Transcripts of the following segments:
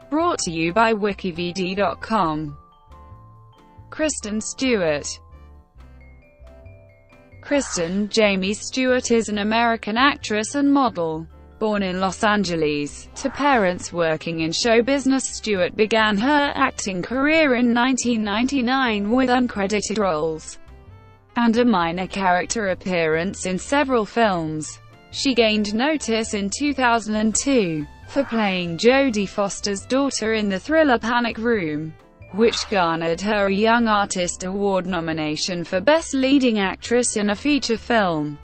Brought to you by WikiVidi.com. Kristen Stewart. Kristen Jaymes Stewart is an American actress and model. Born in Los Angeles, to parents working in show business, Stewart began her acting career in 1999 with uncredited roles and a minor character appearance in several films. She gained notice in 2002 for playing Jodie Foster's daughter in the thriller Panic Room, which garnered her a Young Artist Award nomination for Best Leading Actress in a Feature Film.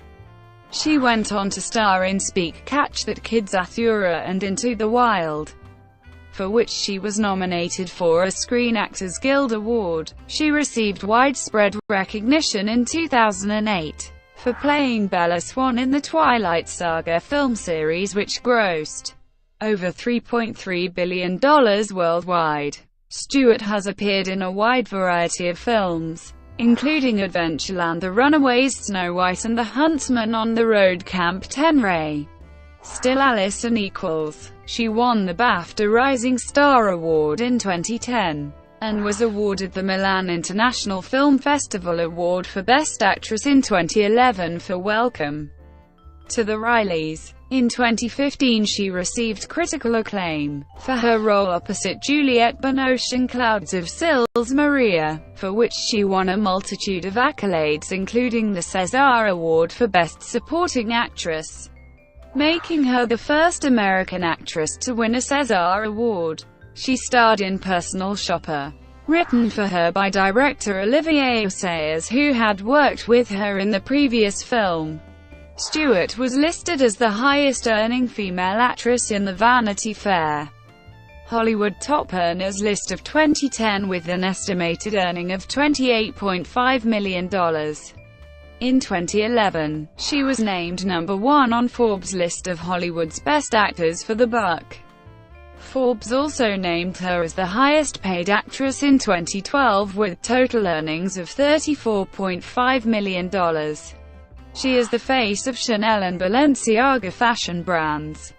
She went on to star in Speak, Catch That Kid, Zathura and Into the Wild, for which she was nominated for a Screen Actors Guild Award. She received widespread recognition in 2008 for playing Bella Swan in the Twilight Saga film series, which grossed over $3.3 billion worldwide. Stewart has appeared in a wide variety of films, including Adventureland, The Runaways, Snow White and the Huntsman, On the Road, Camp 10 Ray, Still Alice and Equals. She won the BAFTA Rising Star Award in 2010, and was awarded the Milan International Film Festival Award for Best Actress in 2011 for Welcome to the Rileys. In 2015 she received critical acclaim for her role opposite Juliette Binoche in Clouds of Sils Maria, for which she won a multitude of accolades including the César Award for Best Supporting Actress, making her the first American actress to win a César Award. She starred in Personal Shopper, written for her by director Olivier Assayas, who had worked with her in the previous film. Stewart was listed as the highest-earning female actress in the Vanity Fair Hollywood Top Earners list of 2010 with an estimated earning of $28.5 million. In 2011, she was named number 1 on Forbes' list of Hollywood's best actors for the buck. Forbes also named her as the highest-paid actress in 2012 with total earnings of $34.5 million. She is the face of Chanel and Balenciaga fashion brands.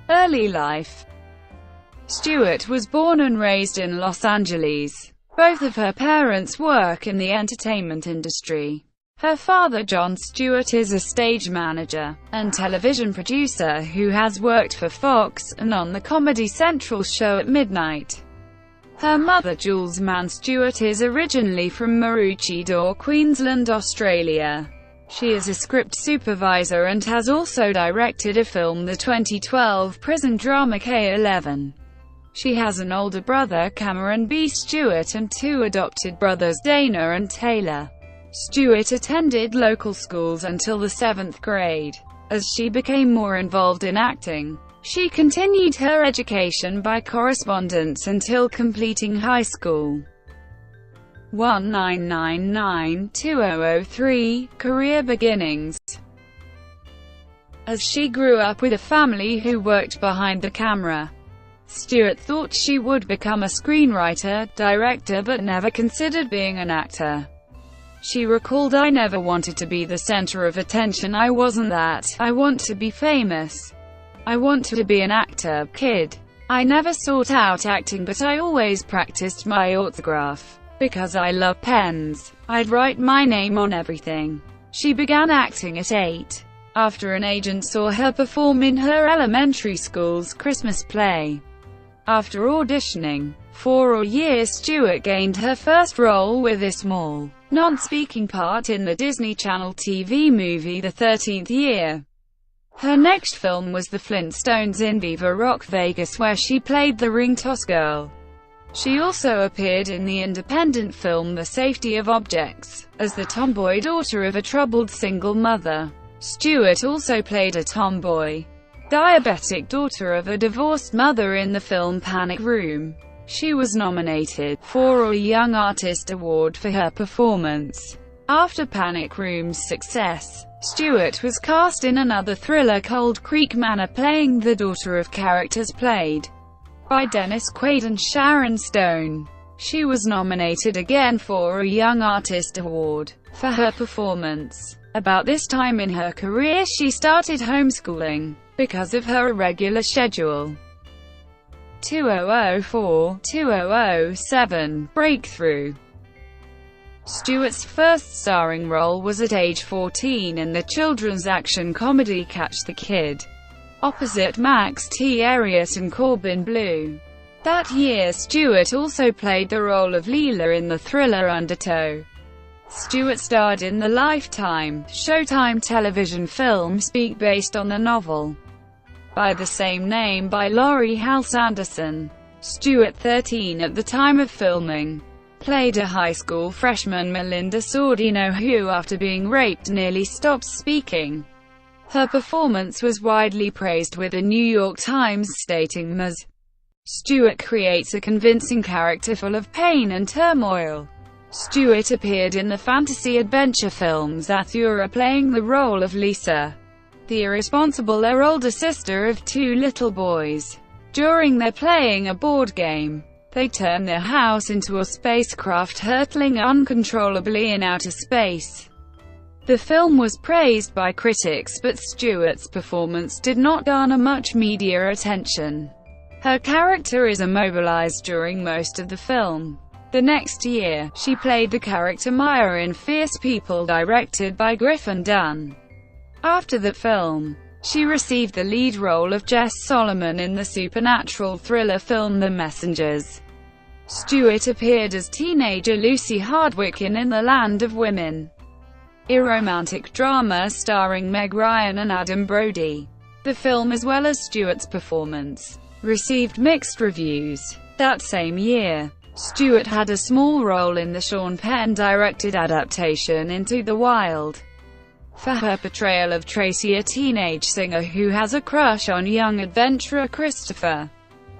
Early life. Stewart was born and raised in Los Angeles. Both of her parents work in the entertainment industry. Her father, John Stewart, is a stage manager and television producer who has worked for Fox and on the Comedy Central show at midnight. Her mother, Jules Mann Stewart, is originally from Maroochydore, Queensland, Australia. She is a script supervisor and has also directed a film, the 2012 prison drama K11. She has an older brother, Cameron B. Stewart, and 2 adopted brothers, Dana and Taylor. Stewart attended local schools until the 7th grade. As she became more involved in acting, she continued her education by correspondence until completing high school. 1999-2003 Career beginnings. As she grew up with a family who worked behind the camera, Stewart thought she would become a screenwriter, director, but never considered being an actor. She recalled, "I never wanted to be the center of attention. I wasn't that. I want to be famous. I want to be an actor, kid. I never sought out acting, but I always practiced my autograph. Because I love pens. I'd write my name on everything." She began acting at 8, after an agent saw her perform in her elementary school's Christmas play. After auditioning for a year, Stewart gained her first role with a small, non-speaking part in the Disney Channel TV movie The 13th Year. Her next film was The Flintstones in Viva Rock Vegas, where she played the ring toss girl. She also appeared in the independent film The Safety of Objects, as the tomboy daughter of a troubled single mother. Stewart also played a tomboy, diabetic daughter of a divorced mother in the film Panic Room. She was nominated for a Young Artist Award for her performance. After Panic Room's success, Stewart was cast in another thriller, Cold Creek Manor, playing the daughter of characters played by Dennis Quaid and Sharon Stone. She was nominated again for a Young Artist Award for her performance. About this time in her career she started homeschooling because of her irregular schedule. 2004-2007, Breakthrough. Stewart's first starring role was at age 14 in the children's action comedy Catch the Kid, opposite Max T. Arias and Corbin Bleu. That year Stewart also played the role of Leela in the thriller Undertow. Stewart starred in the Lifetime, Showtime television film Speak based on the novel by the same name by Laurie Halse Anderson. Stewart, 13 at the time of filming, played a high school freshman Melinda Sordino who, after being raped, nearly stopped speaking. Her performance was widely praised, with the New York Times stating Ms. Stewart creates a convincing character full of pain and turmoil. Stewart appeared in the fantasy adventure film Zathura, playing the role of Lisa, the irresponsible older sister of two little boys. During their playing a board game, they turn their house into a spacecraft hurtling uncontrollably in outer space. The film was praised by critics, but Stewart's performance did not garner much media attention. Her character is immobilized during most of the film. The next year, she played the character Maya in Fierce People, directed by Griffin Dunne. After the film, she received the lead role of Jess Solomon in the supernatural thriller film The Messengers. Stewart appeared as teenager Lucy Hardwick in the Land of Women, a romantic drama starring Meg Ryan and Adam Brody. The film, as well as Stewart's performance, received mixed reviews. That same year, Stewart had a small role in the Sean Penn-directed adaptation Into the Wild for her portrayal of Tracy, a teenage singer who has a crush on young adventurer Christopher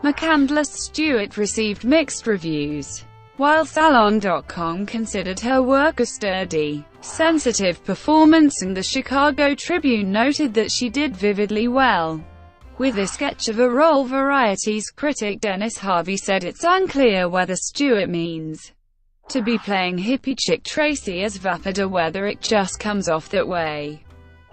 McCandless. Stewart received mixed reviews, while Salon.com considered her work a sturdy, sensitive performance, and the Chicago Tribune noted that she did vividly well with a sketch of a role. Variety's critic Dennis Harvey said it's unclear whether Stewart means to be playing hippie chick Tracy as vapid or whether it just comes off that way.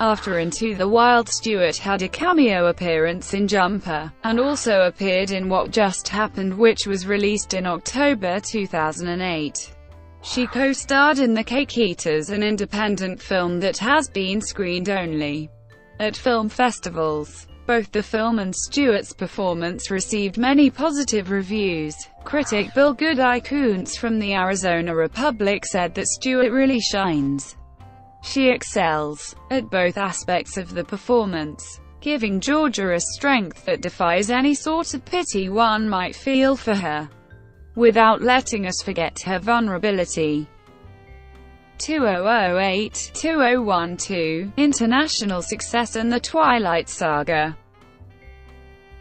After Into the Wild, Stewart had a cameo appearance in Jumper, and also appeared in What Just Happened, which was released in October 2008. She co-starred in The Cake Eaters, an independent film that has been screened only at film festivals. Both the film and Stewart's performance received many positive reviews. Critic Bill Goodeye-Kuntz from the Arizona Republic said that Stewart really shines. She excels at both aspects of the performance, giving Georgia a strength that defies any sort of pity one might feel for her, without letting us forget her vulnerability. 2008-2012, international success and the Twilight Saga.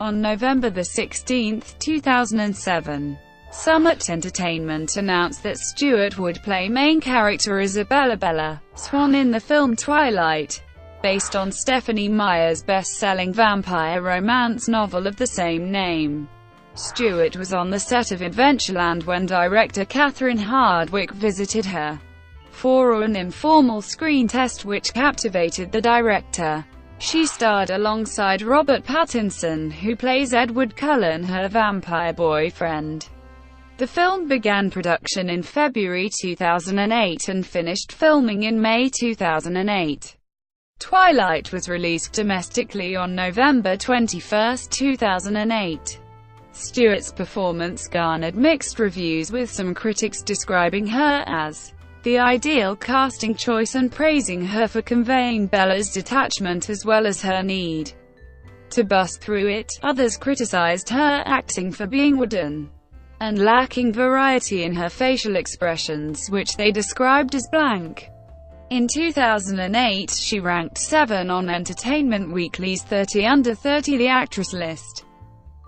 On November 16, 2007, Summit Entertainment announced that Stewart would play main character Isabella Bella Swan in the film Twilight, based on Stephenie Meyer's best-selling vampire romance novel of the same name. Stewart was on the set of Adventureland when director Catherine Hardwicke visited her for an informal screen test which captivated the director. She starred alongside Robert Pattinson, who plays Edward Cullen, her vampire boyfriend. The film began production in February 2008 and finished filming in May 2008. Twilight was released domestically on November 21, 2008. Stewart's performance garnered mixed reviews, with some critics describing her as the ideal casting choice and praising her for conveying Bella's detachment as well as her need to bust through it. Others criticized her acting for being wooden and lacking variety in her facial expressions, which they described as blank. In 2008, she ranked 7 on Entertainment Weekly's 30 Under 30 The Actress list,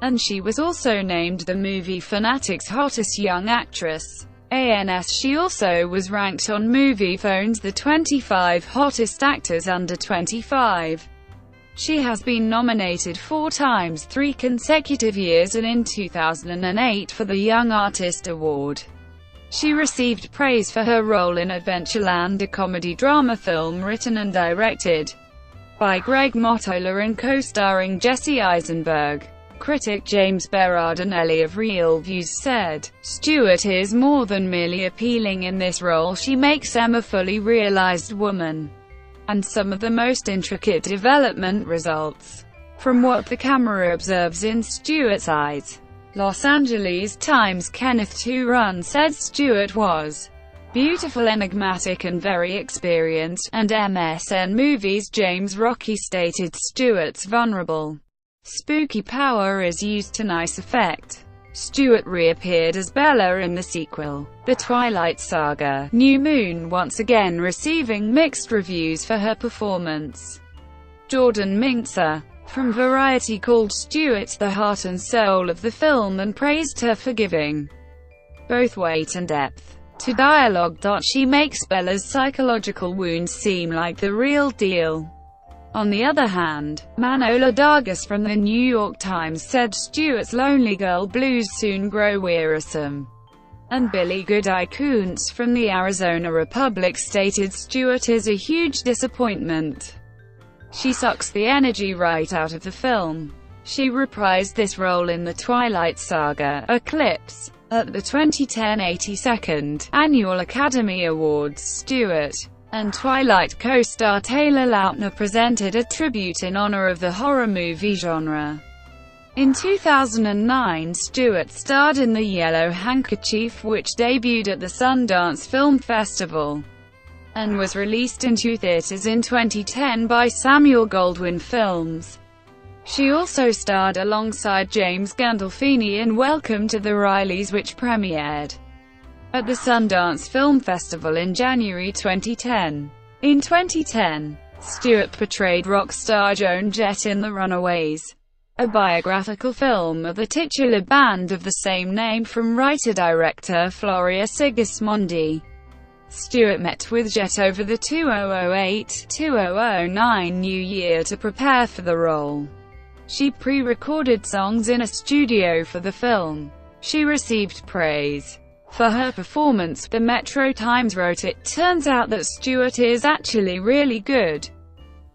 and she was also named the Movie Fanatic's Hottest Young Actress. She also was ranked on MoviePhone's The 25 Hottest Actors Under 25. She has been nominated 4 times 3 consecutive years, and in 2008 for the Young Artist Award. She received praise for her role in Adventureland, a comedy-drama film written and directed by Greg Mottola and co-starring Jesse Eisenberg. Critic James Berardinelli of Real Views said, "Stewart is more than merely appealing in this role, she makes Emma a fully realized woman." And some of the most intricate development results from what the camera observes in Stewart's eyes. Los Angeles Times' Kenneth Turan said Stewart was beautiful, enigmatic and very experienced, and MSN Movies' James Rocky stated Stewart's vulnerable, spooky power is used to nice effect. Stewart reappeared as Bella in the sequel, The Twilight Saga: New Moon, once again receiving mixed reviews for her performance. Jordan Mintzer from Variety called Stewart the heart and soul of the film and praised her for giving both weight and depth to dialogue. She makes Bella's psychological wounds seem like the real deal. On the other hand, Manola Dargis from the New York Times said Stewart's lonely girl blues soon grow wearisome. And Billy Goodeye Kuntz from the Arizona Republic stated Stewart is a huge disappointment. She sucks the energy right out of the film. She reprised this role in The Twilight Saga: Eclipse at the 2010 82nd Annual Academy Awards. Stewart and Twilight co-star Taylor Lautner presented a tribute in honor of the horror movie genre. In 2009, Stewart starred in The Yellow Handkerchief, which debuted at the Sundance Film Festival and was released in 2 theaters in 2010 by Samuel Goldwyn Films. She also starred alongside James Gandolfini in Welcome to the Rileys, which premiered at the Sundance Film Festival in January 2010. In 2010, Stewart portrayed rock star Joan Jett in The Runaways, a biographical film of the titular band of the same name from writer-director Floria Sigismondi. Stewart met with Jett over the 2008-2009 New Year to prepare for the role. She pre-recorded songs in a studio for the film. She received praise for her performance. The Metro Times wrote, "It turns out that Stewart is actually really good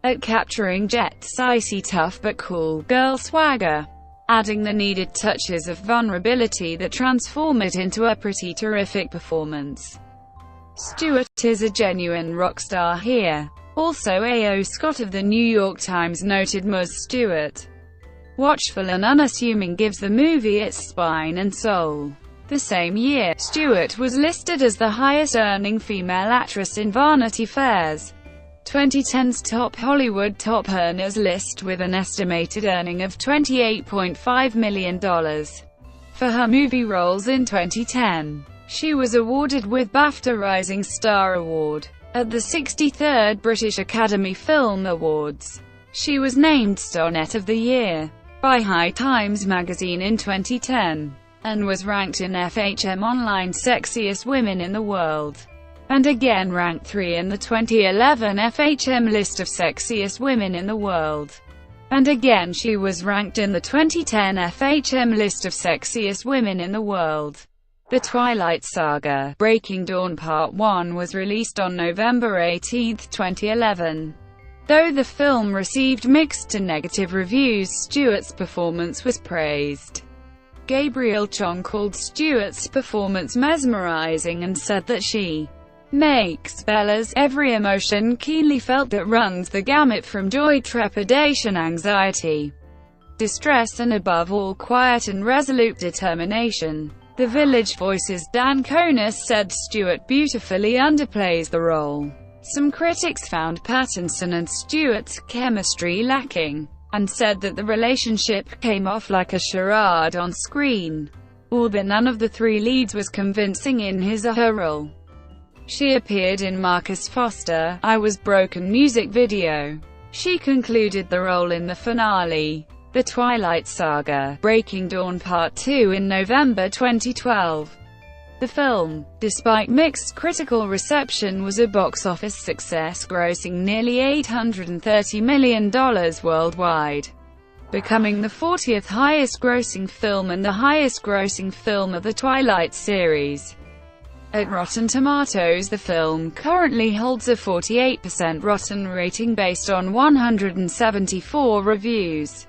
at capturing Jett's icy tough but cool girl swagger, adding the needed touches of vulnerability that transform it into a pretty terrific performance. Stewart is a genuine rock star here." Also, A.O. Scott of the New York Times noted Ms. Stewart, watchful and unassuming, gives the movie its spine and soul. The same year, Stewart was listed as the highest-earning female actress in Vanity Fair's 2010's Top Hollywood Top Earners list, with an estimated earning of $28.5 million for her movie roles in 2010. She was awarded with BAFTA Rising Star Award at the 63rd British Academy Film Awards. She was named Starnet of the Year by High Times magazine in 2010, and was ranked in FHM Online's Sexiest Women in the World, and again ranked 3 in the 2011 FHM list of Sexiest Women in the World, and again she was ranked in the 2010 FHM list of Sexiest Women in the World. The Twilight Saga: Breaking Dawn Part 1 was released on November 18, 2011. Though the film received mixed to negative reviews, Stewart's performance was praised. Gabriel Chong called Stewart's performance mesmerizing and said that she makes Bella's every emotion keenly felt, that runs the gamut from joy, trepidation, anxiety, distress, and above all, quiet and resolute determination. The Village Voice's Dan Konis said Stewart beautifully underplays the role. Some critics found Pattinson and Stewart's chemistry lacking, and said that the relationship came off like a charade on screen, or that none of the 3 leads was convincing in his or her role. She appeared in Marcus Foster, I Was Broken music video. She concluded the role in the finale, The Twilight Saga: Breaking Dawn Part 2, in November 2012. The film, despite mixed critical reception, was a box office success, grossing nearly $830 million worldwide, becoming the 40th highest-grossing film and the highest-grossing film of the Twilight series. At Rotten Tomatoes, the film currently holds a 48% Rotten rating based on 174 reviews.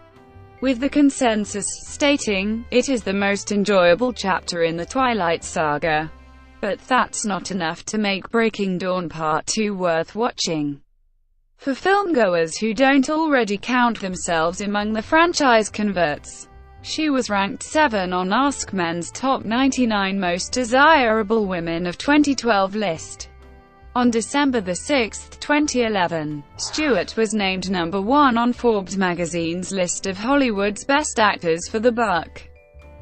with the consensus stating, "It is the most enjoyable chapter in the Twilight Saga. But that's not enough to make Breaking Dawn Part 2 worth watching." For filmgoers who don't already count themselves among the franchise converts, she was ranked 7 on Askmen's Top 99 Most Desirable Women of 2012 list. On December 6, 2011, Stewart was named number 1 on Forbes magazine's list of Hollywood's best actors for the buck.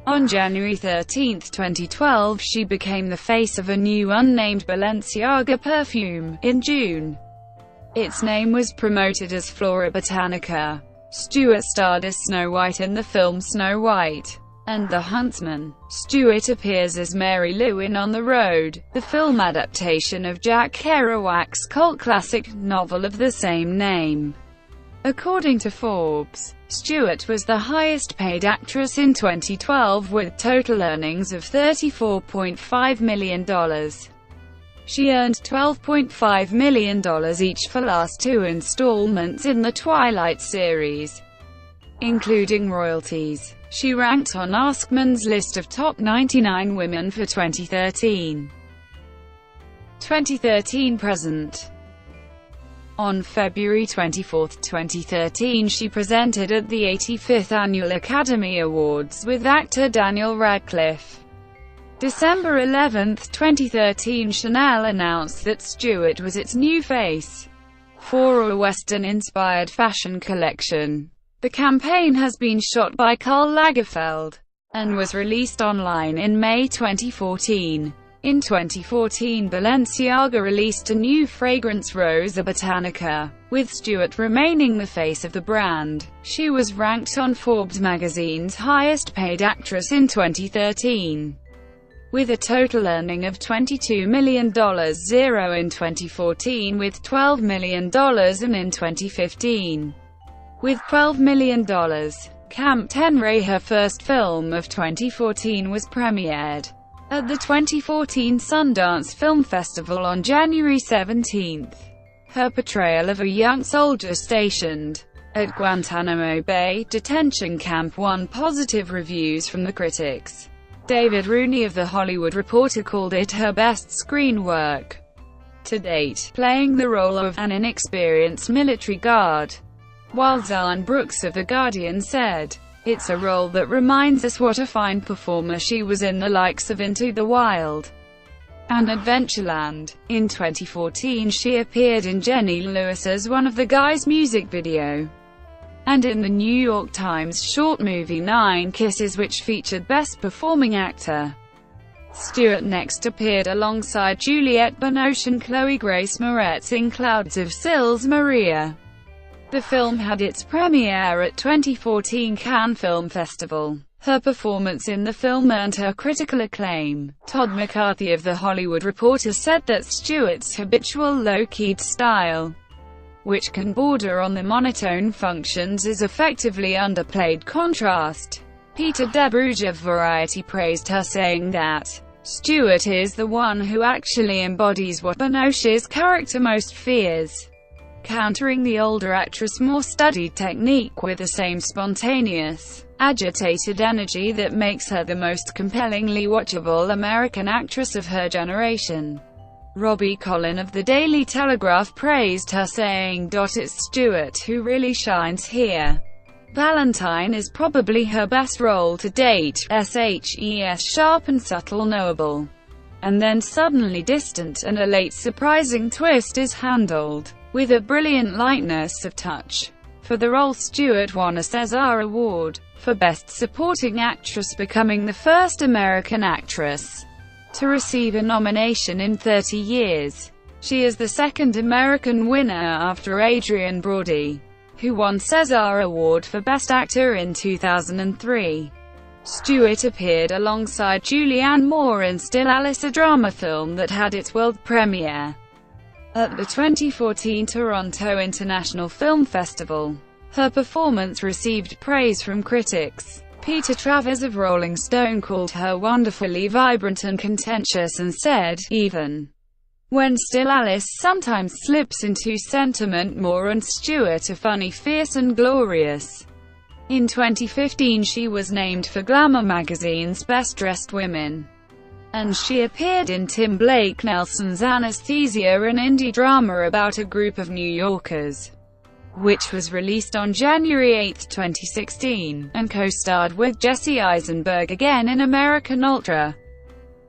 On January 13, 2012, she became the face of a new unnamed Balenciaga perfume. In June, its name was promoted as Flora Botanica. Stewart starred as Snow White in the film Snow White and the Huntsman. Stewart appears as Mary Lou in On the Road, the film adaptation of Jack Kerouac's cult classic novel of the same name. According to Forbes, Stewart was the highest-paid actress in 2012 with total earnings of $34.5 million. She earned $12.5 million each for last 2 installments in the Twilight series, including royalties. She ranked on Askmen's list of top 99 women for 2013. 2013 present. On February 24, 2013, she presented at the 85th Annual Academy Awards with actor Daniel Radcliffe. December 11, 2013, Chanel announced that Stewart was its new face for a Western-inspired fashion collection. The campaign has been shot by Karl Lagerfeld and was released online in May 2014. In 2014, Balenciaga released a new fragrance, Rosa Botanica, with Stewart remaining the face of the brand. She was ranked on Forbes magazine's highest-paid actress in 2013, with a total earning of $22 million, zero in 2014 with $12 million, and in 2015 with $12 million. Camp Tenray, her first film of 2014, was premiered at the 2014 Sundance Film Festival on January 17. Her portrayal of a young soldier stationed at Guantanamo Bay detention camp won positive reviews from the critics. David Rooney of The Hollywood Reporter called it her best screen work to date, playing the role of an inexperienced military guard, while Zahn Brooks of The Guardian said, "It's a role that reminds us what a fine performer she was in the likes of Into the Wild and Adventureland." In 2014, she appeared in Jenny Lewis's One of the Guys music video, and in the New York Times short movie 9 Kisses, which featured Best Performing Actor. Stewart next appeared alongside Juliette Binoche and Chloe Grace Moretz in Clouds of Sils Maria. The film had its premiere at 2014 Cannes Film Festival. Her performance in the film earned her critical acclaim. Todd McCarthy of The Hollywood Reporter said that Stewart's habitual low-keyed style, which can border on the monotone functions, is effectively underplayed contrast. Peter Debruge of Variety praised her, saying that Stewart is the one who actually embodies what Binoche's character most fears, countering the older actress' more studied technique with the same spontaneous, agitated energy that makes her the most compellingly watchable American actress of her generation. Robbie Collin of The Daily Telegraph praised her, saying, "It's Stewart who really shines here. Valentine is probably her best role to date, shes sharp and subtle, knowable, and then suddenly distant, and a late surprising twist is handled with a brilliant lightness of touch." For the role, Stewart won a César Award for Best Supporting Actress, becoming the first American actress to receive a nomination in 30 years. She is the second American winner after Adrian Brody, who won César Award for Best Actor in 2003. Stewart appeared alongside Julianne Moore in Still Alice, a drama film that had its world premiere at the 2014 Toronto International Film Festival. Her performance received praise from critics. Peter Travers of Rolling Stone called her wonderfully vibrant and contentious and said, "Even when Still Alice sometimes slips into sentiment, Moore and Stewart are funny, fierce and glorious." In 2015 she was named for Glamour magazine's Best Dressed Women, and she appeared in Tim Blake Nelson's Anesthesia, an indie drama about a group of New Yorkers, which was released on January 8, 2016, and co-starred with Jesse Eisenberg again in American Ultra,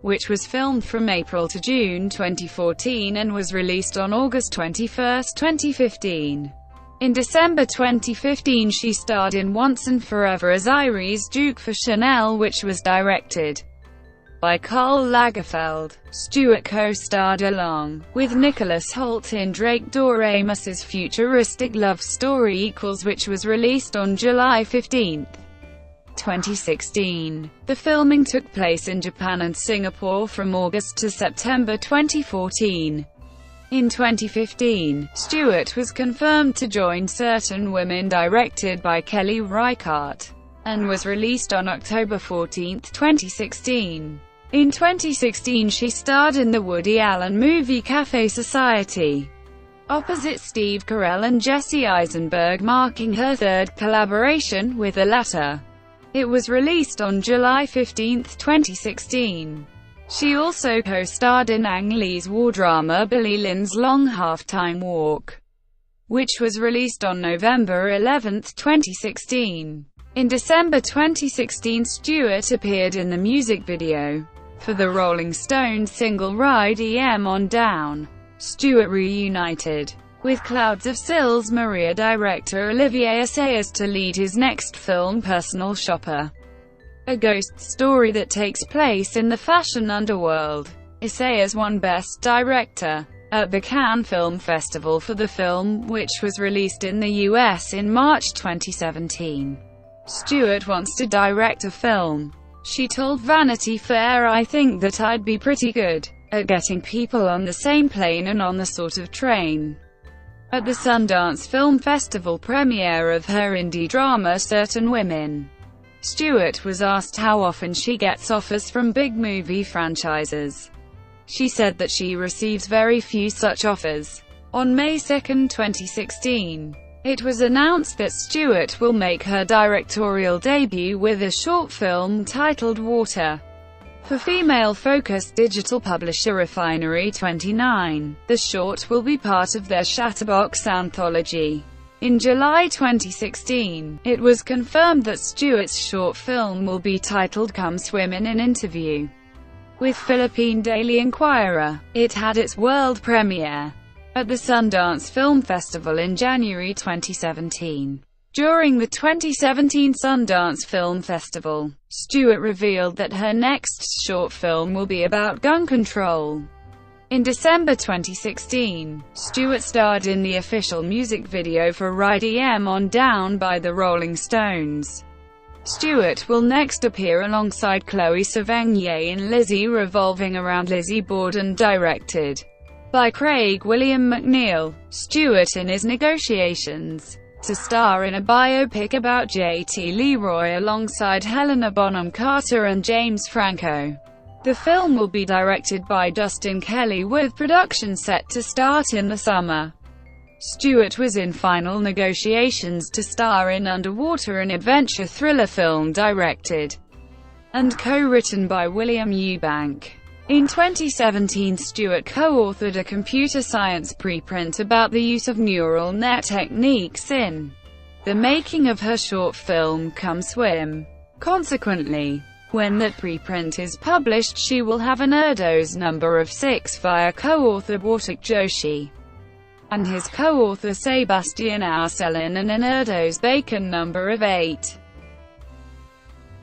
which was filmed from April to June 2014 and was released on August 21, 2015. In December 2015 she starred in Once and Forever as Iris Duke for Chanel, which was directed by Karl Lagerfeld. Stewart co-starred along with Nicholas Hoult in Drake Doremus's futuristic love story which was released on July 15, 2016. The filming took place in Japan and Singapore from August to September 2014. In 2015, Stewart was confirmed to join Certain Women, directed by Kelly Reichardt, and was released on October 14, 2016. In 2016 she starred in the Woody Allen movie Café Society, opposite Steve Carell and Jesse Eisenberg, marking her third collaboration with the latter. It was released on July 15, 2016. She also co-starred in Ang Lee's war drama Billy Lynn's Long Half-Time Walk, which was released on November 11, 2016. In December 2016 Stewart appeared in the music video for the Rolling Stones single Ride Em On Down. Stewart reunited with Clouds of Sils Maria director Olivier Assayas to lead his next film Personal Shopper, a ghost story that takes place in the fashion underworld. Assayas won Best Director at the Cannes Film Festival for the film, which was released in the US in March 2017. Stewart wants to direct a film. She told Vanity Fair, "I think that I'd be pretty good at getting people on the same plane and on the sort of train." At the Sundance Film Festival premiere of her indie drama Certain Women, Stewart was asked how often she gets offers from big movie franchises. She said that she receives very few such offers. On May 2, 2016, it was announced that Stewart will make her directorial debut with a short film titled Water for female-focused digital publisher Refinery 29. The short will be part of their Chatterbox anthology. In July 2016, it was confirmed that Stewart's short film will be titled Come Swim in an interview with Philippine Daily Inquirer. It had its world premiere at the Sundance Film Festival in January 2017. During the 2017 Sundance Film Festival, Stewart revealed that her next short film will be about gun control. In December 2016, Stewart starred in the official music video for Ride Em On Down by the Rolling Stones. Stewart will next appear alongside Chloe Sevigny in Lizzie, revolving around Lizzie Borden, directed by Craig William McNeil. Stewart in his negotiations to star in a biopic about J.T. Leroy alongside Helena Bonham Carter and James Franco. The film will be directed by Dustin Kelly, with production set to start in the summer. Stewart was in final negotiations to star in Underwater, an adventure thriller film directed and co-written by William Eubank. In 2017, Stewart co-authored a computer science preprint about the use of neural net techniques in the making of her short film Come Swim. Consequently, when that preprint is published, she will have an Erdos number of 6 via co-author Bartek Joshi and his co-author Sebastian Arcelin, and an Erdos Bacon number of 8.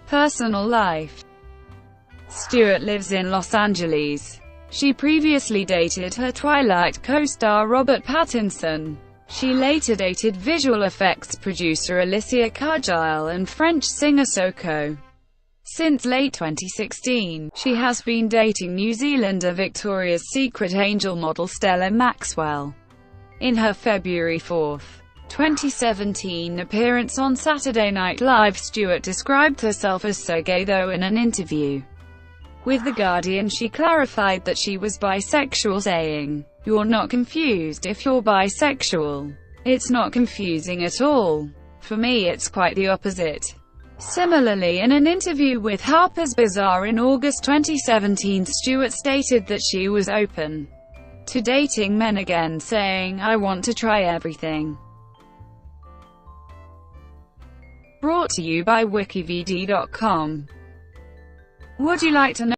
Personal life. Stewart lives in Los Angeles. She previously dated her Twilight co-star Robert Pattinson. She later dated visual effects producer Alicia Cargile and French singer Soko. Since late 2016, she has been dating New Zealander Victoria's Secret angel model Stella Maxwell. In her February 4, 2017 appearance on Saturday Night Live, Stewart described herself as so gay, though in an interview with The Guardian she clarified that she was bisexual, saying, "You're not confused if you're bisexual. It's not confusing at all. For me it's quite the opposite. Similarly, in an interview with Harper's Bazaar in August 2017, Stewart stated that she was open to dating men again, saying, "I want to try everything." Brought to you by WikiVidi.com. Would you like to know